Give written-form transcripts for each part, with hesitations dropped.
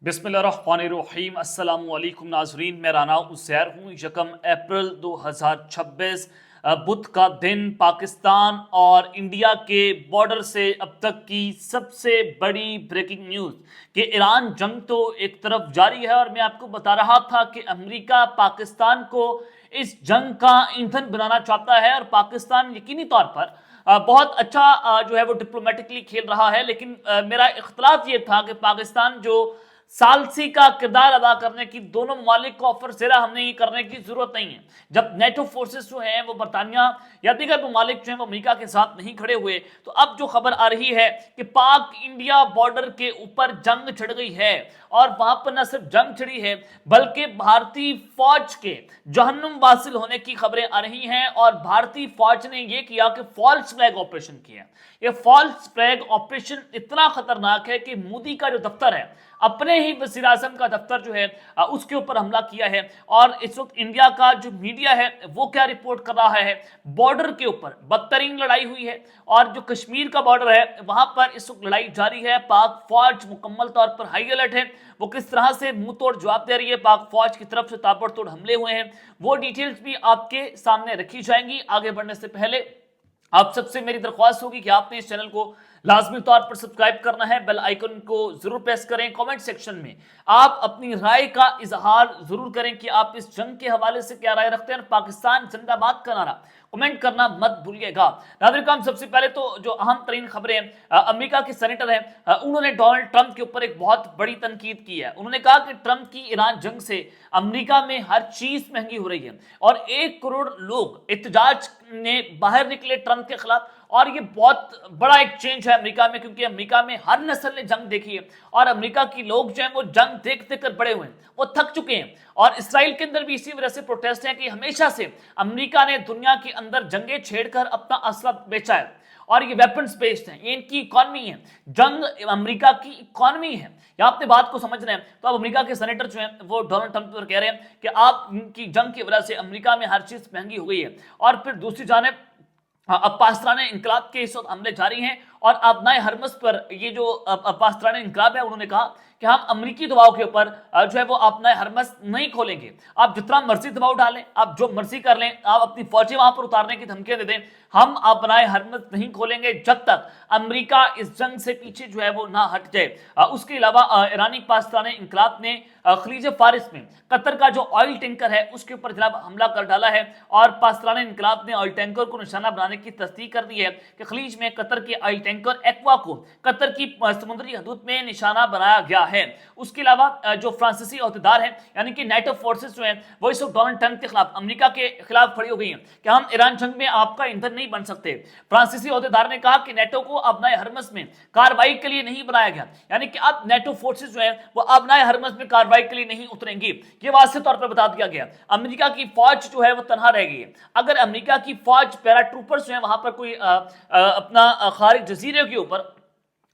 बिस्मिल्लाहिर्रहमानिर्रहीम अस्सलाम वालेकुम नाजरीन, मैं राना उज़ैर हूँ। 1 अप्रैल 2026 बुध का दिन पाकिस्तान और इंडिया के बॉर्डर से अब तक की सबसे बड़ी ब्रेकिंग न्यूज़ कि ईरान जंग तो एक तरफ जारी है और मैं आपको बता रहा था कि अमेरिका पाकिस्तान को इस जंग का ईंधन बनाना चाहता है और पाकिस्तान यकीनी तौर पर बहुत अच्छा जो है वो डिप्लोमेटिकली खेल रहा है। लेकिन मेरा इख्तलाफ ये था कि पाकिस्तान जो सालसी का किरदार अदा करने की दोनों ममालिक को ऑफर दे रहा, हमने ये करने की जरूरत नहीं है। जब नेटो फोर्सेस जो हैं वो बरतानिया या दीगर ममालिक जो हैं वो अमेरिका के साथ नहीं खड़े हुए, तो अब जो खबर आ रही है कि पाक इंडिया बॉर्डर के ऊपर जंग छिड़ गई है और वहां पर न सिर्फ जंग छिड़ी है बल्कि भारतीय फौज के जहन्नुम वासिल होने की खबरें आ रही हैं। और भारतीय फौज ने यह किया कि फॉल्स फ्लैग ऑपरेशन किया। यह फॉल्स फ्लैग ऑपरेशन इतना खतरनाक है कि मोदी का जो दफ्तर है, अपने ही वज़ीर आज़म का दफ्तर जो है उसके ऊपर हमला किया है। और इस वक्त इंडिया का जो मीडिया है वो क्या रिपोर्ट कर रहा है, बॉर्डर के ऊपर बदतरीन लड़ाई हुई है और जो कश्मीर का बॉर्डर है वहां पर इस वक्त लड़ाई जारी है। पाक फौज मुकम्मल तौर पर हाई अलर्ट है, वो किस तरह से मुंह तोड़ जवाब दे रही है, पाक फौज की तरफ से ताबड़तोड़ हमले हुए हैं, वो डिटेल्स भी आपके सामने रखी जाएंगी। आगे बढ़ने से पहले आप सबसे मेरी दरख्वास्त होगी कि आपने इस चैनल को लाजमी तौर पर सब्सक्राइब करना है, बेल आइकन को जरूर प्रेस करें। कमेंट सेक्शन में आप अपनी राय का इजहार जरूर करें कि आप इस जंग के हवाले से क्या राय रखते हैं। पाकिस्तान जिंदाबाद का नारा कमेंट करना मत भूलिएगा। नाज़रीन, सबसे पहले तो जो अहम तरीन खबरें अमेरिका के सेनेटर हैं उन्होंने डोनाल्ड ट्रंप के ऊपर एक बहुत बड़ी तनकीद की है। उन्होंने कहा कि ट्रंप की ईरान जंग से अमेरिका में हर चीज महंगी हो रही है और 1 करोड़ लोग एहतजाज ने बाहर निकले ट्रंप के खिलाफ। और ये बहुत बड़ा एक चेंज है अमेरिका में, क्योंकि अमेरिका में हर नस्ल ने जंग देखी है और अमेरिका की लोग जो हैं वो जंग देख देख कर बड़े हुए हैं, वो थक चुके हैं। और इसराइल के अंदर भी इसी वजह से प्रोटेस्ट है कि हमेशा से अमेरिका ने दुनिया के अंदर जंगें छेड़कर अपना असला बेचा है और ये वेपन्स बेस्ड हैं, ये इनकी इकॉनमी है, जंग अमेरिका की इकॉनमी है। या आपने बात को समझ रहे हैं तो अब अमेरिका के सेनेटर जो हैं वो डोनाल्ड ट्रंप पर कह रहे हैं कि आप की जंग की वजह से अमेरिका में हर चीज महंगी हो गई है। और फिर दूसरी जानिब अब पासराने इनकलाब के इस वक्त हमले जारी हैं और अबनाए हरमस पर ये जो पासराने इनकलाब है उन्होंने कहा कि हम अमेरिकी दबाव के ऊपर जो है वो अपना हरमस नहीं खोलेंगे। आप जितना मर्जी दबाव डालें, आप जो मर्जी कर लें, आप अपनी फौजें वहां पर उतारने की धमकियां दे दें, हम अपनाए हरमस नहीं खोलेंगे जब तक अमेरिका इस जंग से पीछे जो है वो ना हट जाए। उसके अलावा ईरानी पासराने इनकलाब ने खलीज फारिस में कतर का जो ऑयल टैंकर है उसके ऊपर जनाब हमला कर डाला है और पासराने इनकलाब ने ऑयल टैंकर को निशाना बनाने की तस्दीक कर दी है कि खलीज में कतर के ऑयल टैंकर एक्वा को कतर की समुद्री हदूद में निशाना बनाया गया है। उसके अलावा जो फ्रांसीसी अहदेदार हैं यानी कि नेटो फोर्सेस जो हैं वो इस वक्त डोनाल्ड ट्रंप के खिलाफ, अमेरिका के खिलाफ खड़ी हो गई हैं कि हम ईरान जंग में आपका ईंधन नहीं बन सकते। फ्रांसीसी अहदेदार ने कहा कि नेटो को अपनाए हरमस में कार्रवाई के लिए नहीं बनाया गया, यानी कि अब नेटो फोर्सेस जो हैं वो अपनाए हरमस में कार्रवाई के लिए नहीं उतरेंगी। ये वाज़ेह तौर पर बता दिया गया। अमेरिका की फौज जो है वो तनहा रह गई है। अगर अमेरिका की फौज पैराट्रूपर्स जो है वहां पर कोई अपना खारिज जजीरे के ऊपर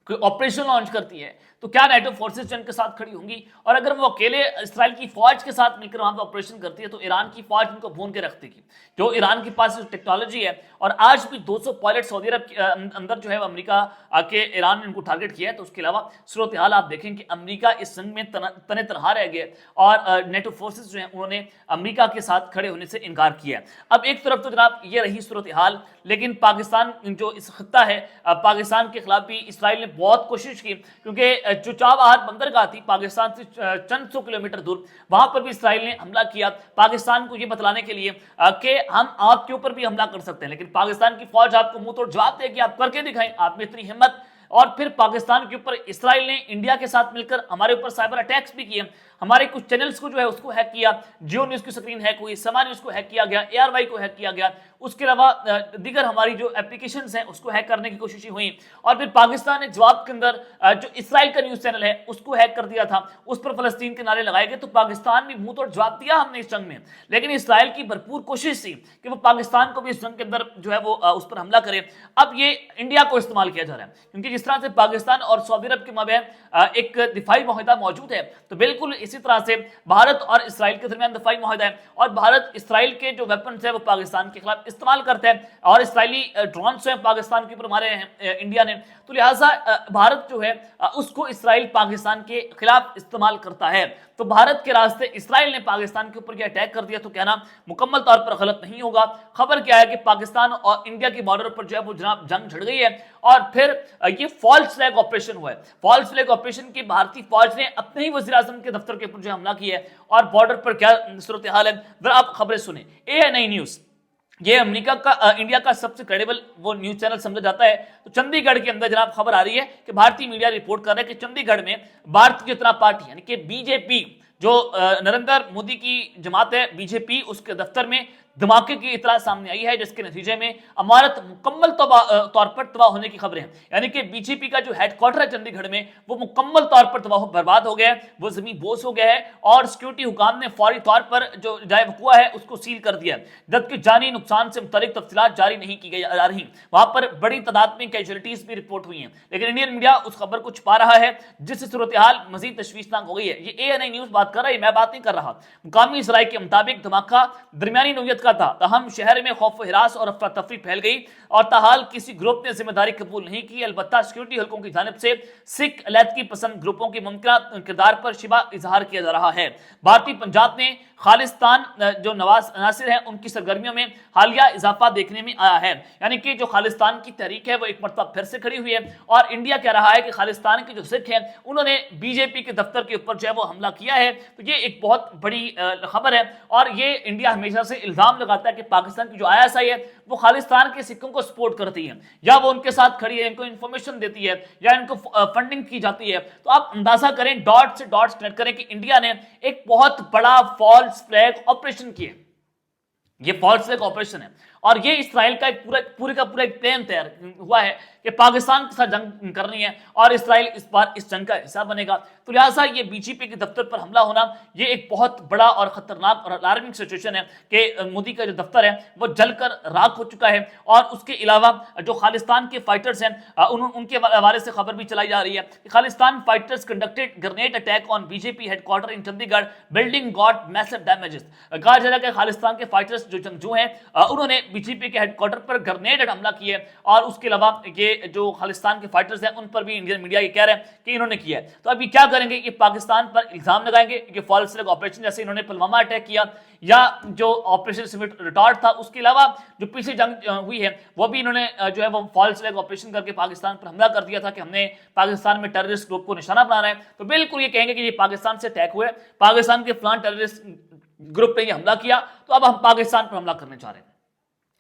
कोई ऑपरेशन लॉन्च करती है तो क्या नेटो फोर्सेस जंग के साथ खड़ी होंगी? और अगर वो अकेले इसराइल की फौज के साथ मिलकर वहां पर ऑपरेशन करती है तो ईरान की फौज उनको भून के रख देगी। जो ईरान के पास टेक्नोलॉजी है और आज भी 200 पायलट सऊदी अरब के अंदर जो है अमेरिका के ईरान ने उनको टारगेट किया है। तो उसके अलावा सूरत हाल आप देखें कि अमेरिका इस जंग में तने तनहा रह गए और नेटो फोर्सेस जो है उन्होंने अमेरिका के साथ खड़े होने से इनकार किया। अब एक तरफ तो जनाब ये रही सूरत हाल, लेकिन पाकिस्तान जो इस खत्ता है पाकिस्तान के खिलाफ भी इसराइल ने बहुत कोशिश की, क्योंकि जो चाबहार बंदरगाह थी पाकिस्तान से चंद सौ किलोमीटर दूर, वहां पर भी इसराइल ने हमला किया पाकिस्तान को यह बतलाने के लिए कि हम आपके ऊपर भी हमला कर सकते हैं। लेकिन पाकिस्तान की फौज आपको मुंह तोड़ जवाब देगी, आप करके दिखाएं, आप में इतनी हिम्मत। और फिर पाकिस्तान के ऊपर इसराइल ने इंडिया के साथ मिलकर हमारे ऊपर साइबर अटैक्स भी किए, हमारे कुछ चैनल्स को जो है उसको हैक किया, जियो न्यूज की स्क्रीन हैक हुई, समा न्यूज को हैक किया गया, ARY को हैक किया गया, उसके अलावा दीगर हमारी जो एप्लीकेशंस हैं उसको हैक करने की कोशिश हुई। और फिर पाकिस्तान ने जवाब के अंदर जो इसराइल का न्यूज चैनल है उसको हैक कर दिया था, उस पर फलस्तीन के नारे लगाए गए। तो पाकिस्तान भी मुंह तोड़ जवाब दिया हमने इस जंग में, लेकिन इसराइल की भरपूर कोशिश थी कि वो पाकिस्तान को भी इस जंग के अंदर जो है वो उस पर हमला करे। अब ये इंडिया को इस्तेमाल किया जा रहा है, क्योंकि जिस तरह से पाकिस्तान और सऊदी अरब के माबैन एक दिफाई मुआहदा मौजूद है, तो बिल्कुल इसी तरह से भारत और इसराइल के दरमियान दिफाई मुआहदा है, और भारत इसराइल के जो वेपन्स है वो पाकिस्तान के खिलाफ इस्तेमाल करता है, और इसराइली ड्रोन हैं पाकिस्तान के ऊपर मारे हैं इंडिया ने, तो लिहाजा भारत जो है उसको इसराइल पाकिस्तान के खिलाफ इस्तेमाल करता है। तो भारत के रास्ते इसराइल ने पाकिस्तान के ऊपर अटैक कर दिया तो कहना मुकम्मल तौर पर गलत नहीं होगा। खबर क्या है कि पाकिस्तान और इंडिया की बॉर्डर पर जो है वो जनाब जंग छिड़ गई है, और फिर ये फॉल्स फ्लैग ऑपरेशन हुआ है। फॉल्स फ्लैग ऑपरेशन की भारतीय फौज ने अपने ही वज़ीर आज़म के दफ्तर के ऊपर जो हमला किया है, और बॉर्डर पर क्या सूरत हाल है जरा आप खबरें सुने। ANI न्यूज़, ये अमेरिका का इंडिया का सबसे क्रेडिबल वो न्यूज चैनल समझा जाता है। तो चंडीगढ़ के अंदर जनाब खबर आ रही है कि भारतीय मीडिया रिपोर्ट कर रहा है कि चंडीगढ़ में भारतीय जनता पार्टी यानी कि बीजेपी, जो नरेंद्र मोदी की जमात है बीजेपी, उसके दफ्तर में धमाके की इतला सामने आई है, जिसके नतीजे में अमारत मुकम्मल तौर पर तबाह होने की खबरें हैं। यानी कि बीजेपी का जो हेडक्वार्टर है चंडीगढ़ में वो मुकम्मल तौर पर तबाह बर्बाद हो गया है, वो जमीन बोस हो गया है, और सिक्योरिटी हुकाम ने फौरी तौर पर जो जाए वकुआ है उसको सील कर दिया है, जबकि जानी नुकसान से मुतल्लिक तफसीलात जारी नहीं की जा रही। वहां पर बड़ी तादाद में कैजुअलिटीज भी रिपोर्ट हुई हैं, लेकिन इंडियन मीडिया उस खबर को छुपा रहा है, जिससे सूरत हाल मजीद तशवीशनाक हो गई है। ये ANI न्यूज बात कर रही है, मैं बात नहीं कर रहा। मुकामी ज़राए के मुताबिक धमाका दरमियानी नौयत का था, तहम शहर में खौफ हिरास और अफरा तफरी फैल गई, और ताहाल किसी ग्रुप ने जिम्मेदारी कबूल नहीं की। अलबत्ता सिक्योरिटी हल्कों की जानिब से सिख अलैदगी पसंद ग्रुपों के मुमकिन किरदार पर शिबा इजहार किया जा रहा है। भारतीय पंजाब ने खालिस्तान जो नवाज अनासिर हैं उनकी सरगर्मियों में हालिया इजाफा देखने में आया है, यानी कि जो खालिस्तान की तहरीक है वो एक मरतबा फिर से खड़ी हुई है, और इंडिया कह रहा है कि खालिस्तान के जो सिख हैं उन्होंने बीजेपी के दफ्तर के ऊपर जो है वो हमला किया है। तो ये एक बहुत बड़ी खबर है, और ये इंडिया हमेशा से इल्जाम लगाता है कि पाकिस्तान की जो ISI है वो खालिस्तान के सिखों को सपोर्ट करती है, या वो उनके साथ खड़ी है, इनको इन्फॉर्मेशन देती है, या इनको फंडिंग की जाती है। तो आप अंदाजा करें, डॉट से डॉट्स कनेक्ट करें कि इंडिया ने एक बहुत बड़ा फॉल्स फ्लैग ऑपरेशन किया। ये फॉल्स फ्लैग ऑपरेशन है, और ये इसराइल का एक पूरे का पूरा एक प्लान तैयार हुआ है कि पाकिस्तान के साथ जंग करनी है, और इसराइल इस बार इस जंग का हिस्सा बनेगा। तो लिहाजा ये बीजेपी के दफ्तर पर हमला होना ये एक बहुत बड़ा और खतरनाक और अलार्मिंग सिचुएशन है कि मोदी का जो दफ्तर है वो जलकर राख हो चुका है। और उसके अलावा जो खालिस्तान के फाइटर्स हैं उनके हवाले से खबर भी चलाई जा रही है कि Khalistan fighters conducted grenade attack on BJP headquarter in Chandigarh, building got massive damages. कहा जा रहा है कि खालिस्तान के फाइटर्स जो जंगजू हैं उन्होंने बीजेपी के हेडक्वार्टर पर ग्रेनेड हमला किए, और उसके अलावा ये जो खालिस्तान के फाइटर्स हैं उन पर भी इंडियन मीडिया ये कह रहे हैं कि इन्होंने किया है। तो अभी क्या करेंगे, ये पाकिस्तान पर इल्जाम लगाएंगे कि फॉल्स फ्लैग ऑपरेशन, जैसे इन्होंने पुलवामा अटैक किया, या जो ऑपरेशन सिविट रिटार्ड था, उसके अलावा जो पीछे जंग हुई है वो भी इन्होंने जो है वो फॉल्स फ्लैग ऑपरेशन करके पाकिस्तान पर हमला कर दिया था कि हमने पाकिस्तान में टेररिस्ट ग्रुप को निशाना बनाना है। तो बिल्कुल ये कहेंगे कि ये पाकिस्तान से अटैक हुए, पाकिस्तान के फलान टेररिस्ट ग्रुप ने ये हमला किया, तो अब हम पाकिस्तान पर हमला करने जा रहे हैं।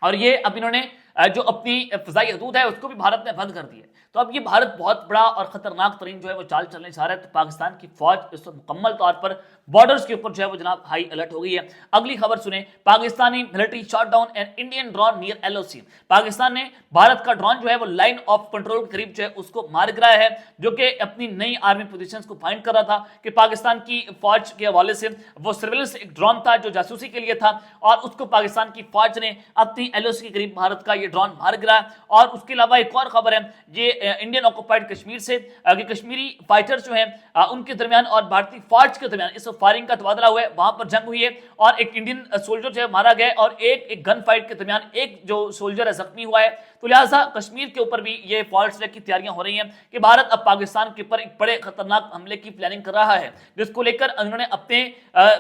और ये अब इन्होंने जो अपनी फजाई हदूद है उसको भी भारत ने बंद कर दी है। तो अब ये भारत बहुत बड़ा और खतरनाक तरीन जो है वो चाल चलने जा रहा है। तो पाकिस्तान की फौज इस वक्त मुकम्मल तौर पर बॉर्डर्स के ऊपर जो है वो जनाब हाई अलर्ट हो गई है। अगली खबर सुने, Pakistani military shot down an Indian drone near LOC। Pakistan ने भारत का ड्रोन जो है वो लाइन ऑफ कंट्रोल के करीब जो है उसको मार गिराया है, जो कि अपनी नई आर्मी पोजीशंस को फाइंड कर रहा था कि पाकिस्तान की फौज के हवाले से वो सर्विलेंस एक ड्रोन था जो जासूसी के लिए था, और उसको पाकिस्तान की फौज ने अपनी LOC के करीब भारत का ये ड्रोन मार गिराया। और उसके अलावा एक और खबर है, ये इंडियन ऑक्युपाइड कश्मीर से कि कश्मीरी फाइटर्स जो हैं उनके दरमियान और भारतीय फौज के दरमियान इस फायरिंग का तबादला हुआ है, वहां पर जंग हुई है, और एक इंडियन सोल्जर जो है मारा गया, और एक गन फाइट के दरमियान एक जो सोल्जर है जख्मी हुआ है। तो लिहाजा कश्मीर के ऊपर भी ये फॉल्स फ्लैग की तैयारियां हो रही हैं कि भारत अब पाकिस्तान के ऊपर एक बड़े खतरनाक हमले की प्लानिंग कर रहा है, जिसको लेकर उन्होंने अपने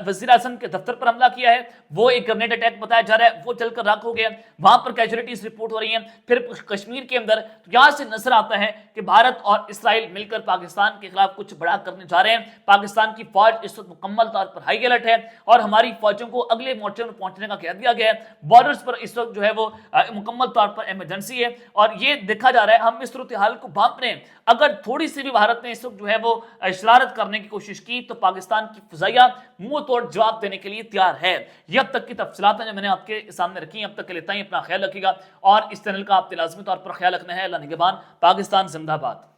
वजीर आज़म के दफ्तर पर हमला किया है। वो एक ग्रेनेड अटैक बताया जा रहा है, वो चलकर राख हो गया, वहां पर कैजुअलिटीज रिपोर्ट हो रही हैं। फिर कश्मीर के अंदर तो यहां से नजर आता है कि भारत और इसराइल मिलकर पाकिस्तान के खिलाफ कुछ बड़ा करने जा रहे हैं। पाकिस्तान की फौज इस वक्त मुकम्मल तौर पर हाई अलर्ट है, और हमारी फौजों को अगले मोर्चे में पहुंचने का कह दिया गया है। बॉर्डर्स पर इस वक्त जो है वो मुकम्मल तौर पर इमरजेंसी है, और ये देखा जा रहा है हम इस सूरत हाल को भांप रहे हैं। अगर थोड़ी सी भी भारत ने इस वक्त जो है वो शरारत करने की कोशिश की तो पाकिस्तान की फजाइया मुंह तोड़ जवाब देने के लिए तैयार है। ये अब तक की तफसीलात हैं जो मैंने आपके सामने रखी, अब तक के लिए इतना ही। अपना ख्याल रखिएगा, और इस चैनल का आपने लाजमी तौर पर ख्याल रखना है। अल्लाह निगहबान। पाकिस्तान जिंदाबाद।